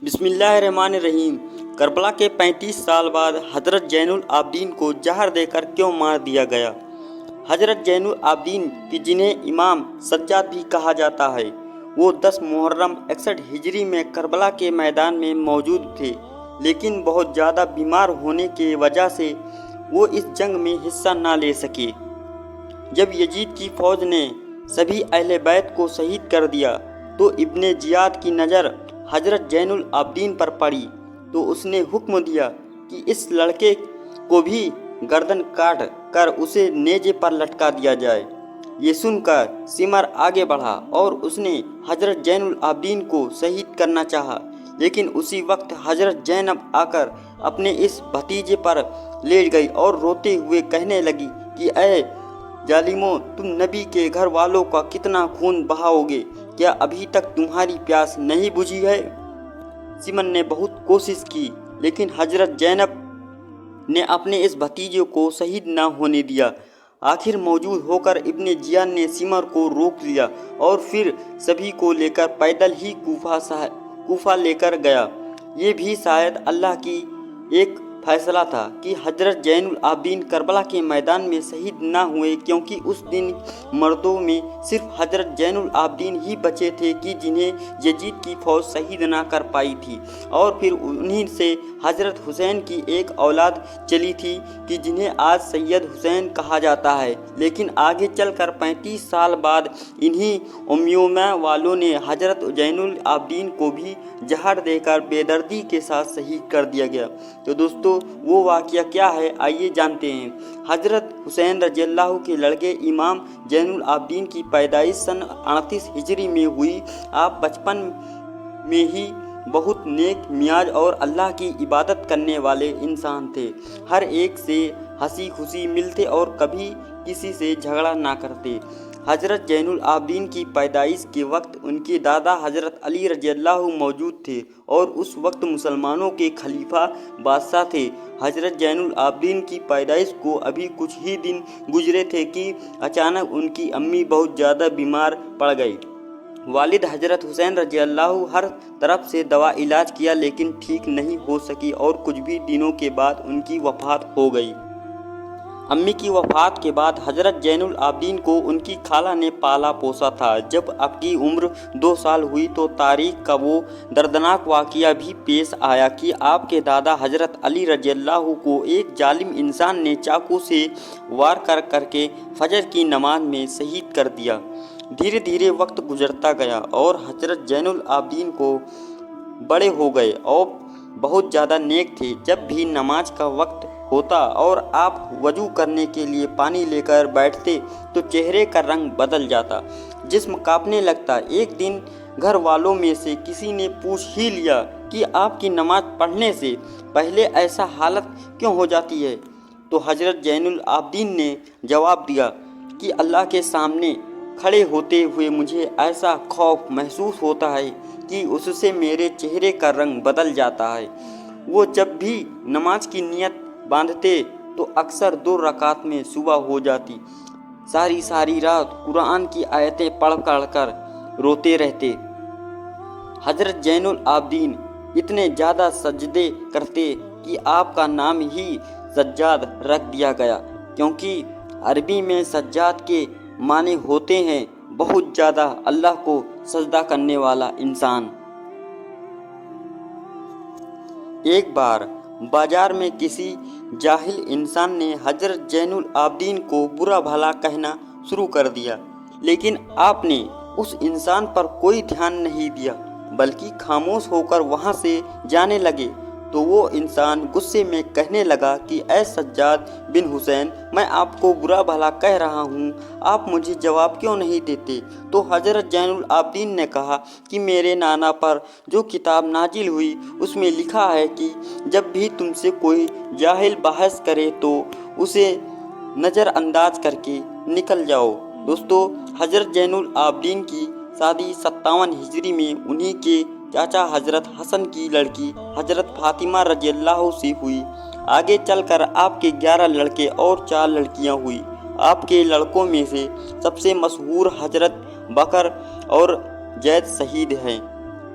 بسم اللہ الرحمن الرحیم۔ کربلا کے 35 سال بعد حضرت زین العابدین کو زہر دے کر کیوں مار دیا گیا؟ حضرت زین العابدین کی جنہیں امام سجاد بھی کہا جاتا ہے، وہ 10 محرم 61 ہجری میں کربلا کے میدان میں موجود تھے، لیکن بہت زیادہ بیمار ہونے کی وجہ سے وہ اس جنگ میں حصہ نہ لے سکے۔ جب یزید کی فوج نے سبھی اہل بیت کو شہید کر دیا تو ابن زیاد کی نظر حضرت زین العابدین پر پڑی تو اس نے حکم دیا کہ اس لڑکے کو بھی گردن کاٹ کر اسے نیزے پر لٹکا دیا جائے۔ یہ سن کر سمر آگے بڑھا اور اس نے حضرت زین العابدین کو شہید کرنا چاہا، لیکن اسی وقت حضرت زینب آ کر اپنے اس بھتیجے پر لیٹ گئی اور روتے ہوئے کہنے لگی کہ اے ظالموں، تم نبی کے گھر والوں کا کتنا خون بہاؤ گے؟ کیا ابھی تک تمہاری پیاس نہیں بجھی ہے؟ سمر نے بہت کوشش کی، لیکن حضرت زینب نے اپنے اس بھتیجے کو شہید نہ ہونے دیا۔ آخر موجود ہو کر ابن زیاد نے سمر کو روک لیا اور پھر سبھی کو لے کر پیدل ہی کوفہ لے کر گیا۔ یہ بھی شاید اللہ کی ایک فیصلہ تھا کہ حضرت زین العابدین کربلا کے میدان میں شہید نہ ہوئے، کیونکہ اس دن مردوں میں صرف حضرت زین العابدین ہی بچے تھے کہ جنہیں یزید کی فوج شہید نہ کر پائی تھی، اور پھر انہی سے حضرت حسین کی ایک اولاد چلی تھی کہ جنہیں آج سید حسین کہا جاتا ہے، لیکن آگے چل کر 35 سال بعد انہی امیہ والوں نے حضرت زین العابدین کو بھی زہر دے کر بے دردی کے ساتھ شہید کر دیا گیا۔ تو دوستو، وہ واقعہ کیا ہے، آئیے جانتے ہیں۔ حضرت حسین رضی اللہ کے لڑکے امام زین العابدین کی پیدائش سن 38 ہجری میں ہوئی۔ آپ بچپن میں ہی بہت نیک مزاج اور اللہ کی عبادت کرنے والے انسان تھے۔ ہر ایک سے ہنسی خوشی ملتے اور کبھی کسی سے جھگڑا نہ کرتے۔ حضرت زین العابدین کی پیدائش کے وقت ان کے دادا حضرت علی رضی اللہ موجود تھے اور اس وقت مسلمانوں کے خلیفہ بادشاہ تھے۔ حضرت زین العابدین کی پیدائش کو ابھی کچھ ہی دن گزرے تھے کہ اچانک ان کی امی بہت زیادہ بیمار پڑ گئی۔ والد حضرت حسین رضی اللہ ہر طرف سے دوا علاج کیا، لیکن ٹھیک نہیں ہو سکی اور کچھ بھی دنوں کے بعد ان کی وفات ہو گئی۔ امی کی وفات کے بعد حضرت زین العابدین کو ان کی خالہ نے پالا پوسا تھا۔ جب آپ کی عمر 2 سال ہوئی تو تاریخ کا وہ دردناک واقعہ بھی پیش آیا کہ آپ کے دادا حضرت علی رضی اللہ کو ایک ظالم انسان نے چاقو سے وار کر کے فجر کی نماز میں شہید کر دیا۔ دھیرے دھیرے وقت گزرتا گیا اور حضرت زین العابدین کو بڑے ہو گئے اور بہت زیادہ نیک تھے۔ جب بھی نماز کا وقت ہوتا اور آپ وضو کرنے کے لیے پانی لے کر بیٹھتے تو چہرے کا رنگ بدل جاتا، جسم کانپنے لگتا۔ ایک دن گھر والوں میں سے کسی نے پوچھ ہی لیا کہ آپ کی نماز پڑھنے سے پہلے ایسا حالت کیوں ہو جاتی ہے؟ تو حضرت زین العابدین نے جواب دیا کہ اللہ کے سامنے کھڑے ہوتے ہوئے مجھے ایسا خوف محسوس ہوتا ہے کہ اس سے میرے چہرے کا رنگ بدل جاتا ہے۔ وہ جب بھی نماز کی نیت باندھتے تو اکثر 2 رکعت میں صبح ہو جاتی۔ ساری رات قرآن کی آیتیں پڑھ کر روتے رہتے۔ حضرت زین العابدین اتنے زیادہ سجدے کرتے کہ آپ کا نام ہی سجاد رکھ دیا گیا، کیونکہ عربی میں سجاد کے معنی ہوتے ہیں بہت زیادہ اللہ کو سجدہ کرنے والا انسان۔ ایک بار بازار میں کسی جاہل انسان نے حضرت زین العابدین کو برا بھلا کہنا شروع کر دیا، لیکن آپ نے اس انسان پر کوئی دھیان نہیں دیا بلکہ خاموش ہو کر وہاں سے جانے لگے۔ تو وہ انسان غصے میں کہنے لگا کہ اے سجاد بن حسین، میں آپ کو برا بھلا کہہ رہا ہوں، آپ مجھے جواب کیوں نہیں دیتے؟ تو حضرت زین العابدین نے کہا کہ میرے نانا پر جو کتاب نازل ہوئی اس میں لکھا ہے کہ جب بھی تم سے کوئی جاہل بحث کرے تو اسے نظر انداز کر کے نکل جاؤ۔ دوستو، حضرت زین العابدین کی شادی 57 ہجری میں انہی کے چاچا حضرت حسن کی لڑکی حضرت فاطمہ رضی اللہ سے ہوئی۔ آگے چل کر آپ کے 11 لڑکے اور 4 لڑکیاں ہوئی۔ آپ کے لڑکوں میں سے سب سے مشہور حضرت بکر اور زید شہید ہیں۔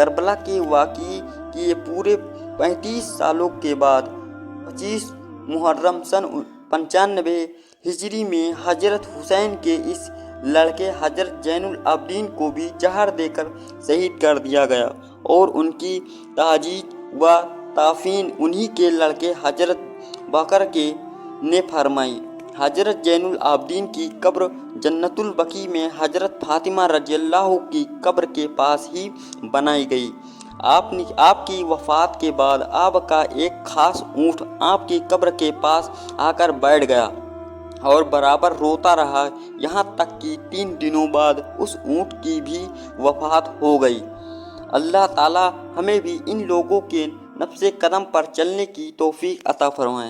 کربلا کے واقعے کے پورے 35 سالوں کے بعد 25 محرم سن 95 ہجری میں حضرت حسین کے اس لڑکے حضرت زین العابدین کو بھی زہر دے کر شہید کر دیا گیا اور ان کی تعزیت و تدفین انہی کے لڑکے حضرت بکر کے نے فرمائی۔ حضرت زین العابدین کی قبر جنت البقیع میں حضرت فاطمہ رضی اللہ کی قبر کے پاس ہی بنائی گئی۔ آپ کی وفات کے بعد آپ کا ایک خاص اونٹ آپ کی قبر کے پاس آ کر بیٹھ گیا اور برابر روتا رہا، یہاں تک کہ 3 دنوں بعد اس اونٹ کی بھی وفات ہو گئی۔ اللہ تعالی ہمیں بھی ان لوگوں کے نقش قدم پر چلنے کی توفیق عطا فرمائے۔